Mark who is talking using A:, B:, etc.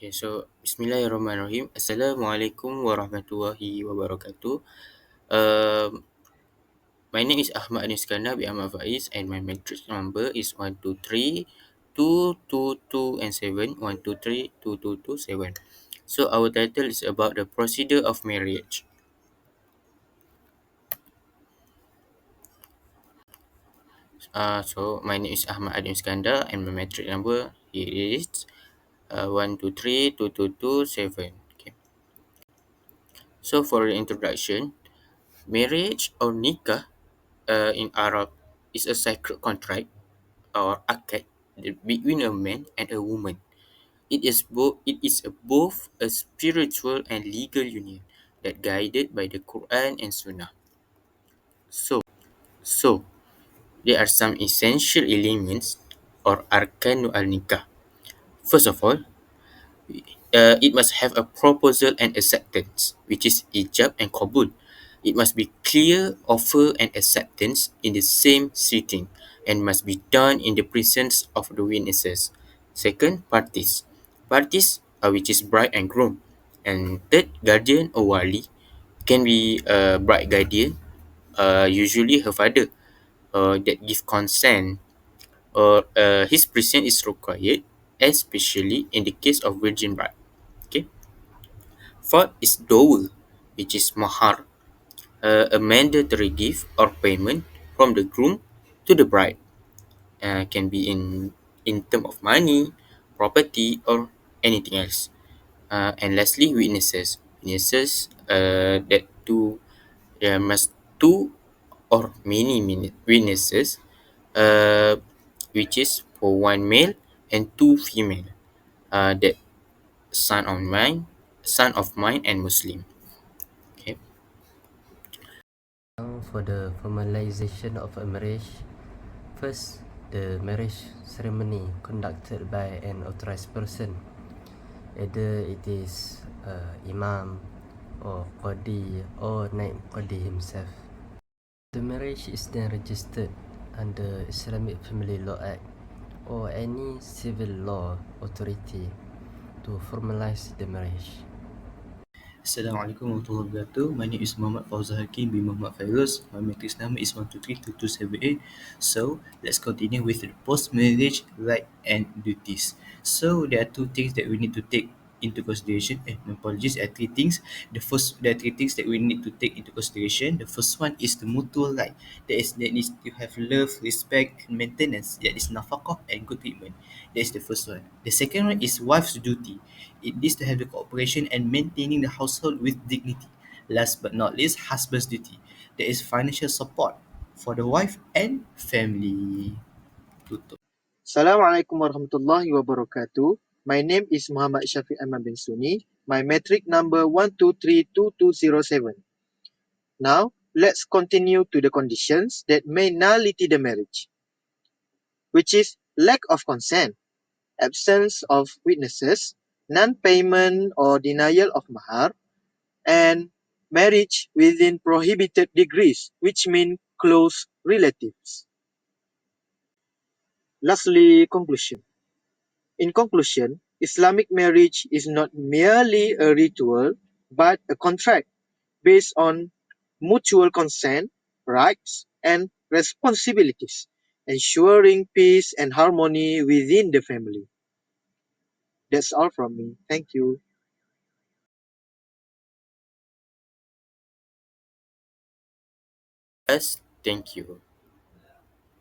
A: Okay, so Bismillahirrahmanirrahim. Assalamualaikum warahmatullahi wabarakatuh. Um, my name is Ahmad Anis Iskandar bin Ahmad Faiz, and my matrix number is 123 222 and 7 123 222 7. So our title is about the procedure of marriage. So my name is Ahmad Anis Iskandar, and my matrix number is 123 222 7. Okay. So for the introduction, marriage or nikah in Arab is a sacred contract or akad between a man and a woman. It is both a spiritual and legal union that guided by the Quran and Sunnah. So there are some essential elements or arkan al nikah. First of all, it must have a proposal and acceptance, which is ijab and qabul. It must be clear offer and acceptance in the same sitting and must be done in the presence of the witnesses. Second, parties. Parties, which is bride and groom. And third, guardian or wali, can be a bride guardian, usually her father, that give consent, or his presence is required, especially in the case of virgin bride. Okay. Fourth is dowry, which is mahar, a mandatory gift or payment from the groom to the bride. Can be in term of money, property, or anything else. And lastly, witnesses. Witnesses that there must two or many witnesses, uh, which is for one male and two female. That son of mine and Muslim. Okay.
B: Now for the formalization of a marriage, first the marriage ceremony conducted by an authorized person, either it is imam or qadi or naib qadi himself. The marriage is then registered under Islamic Family Law Act or any civil law authority to formalize the marriage.
C: Assalamualaikum warahmatullahi wabarakatuh. My name is Muhammad Fauzal Hakim bin Muhammad Fairuz. My matrix number is 1232278. So, let's continue with the post-marriage right and duties. So, there are two things that we need to take into consideration. My apologies, there are three things. There are three things that we need to take into consideration. The first one is the mutual right. That needs to have love, respect, and maintenance. That is nafaqah and good treatment. That is the first one. The second one is wife's duty. It needs to have the cooperation and maintaining the household with dignity. Last but not least, husband's duty. There is financial support for the wife and family. Tutup.
D: Assalamualaikum warahmatullahi wabarakatuh. My name is Muhammad Shafiq Ahmad bin Sunni. My metric number 1232207. Now, let's continue to the conditions that may nullity the marriage, which is lack of consent, absence of witnesses, non-payment or denial of mahar, and marriage within prohibited degrees, which mean close relatives. Lastly, conclusion. In conclusion, Islamic marriage is not merely a ritual, but a contract based on mutual consent, rights, and responsibilities, ensuring peace and harmony within the family. That's all from me. Thank you.
A: Yes, thank you.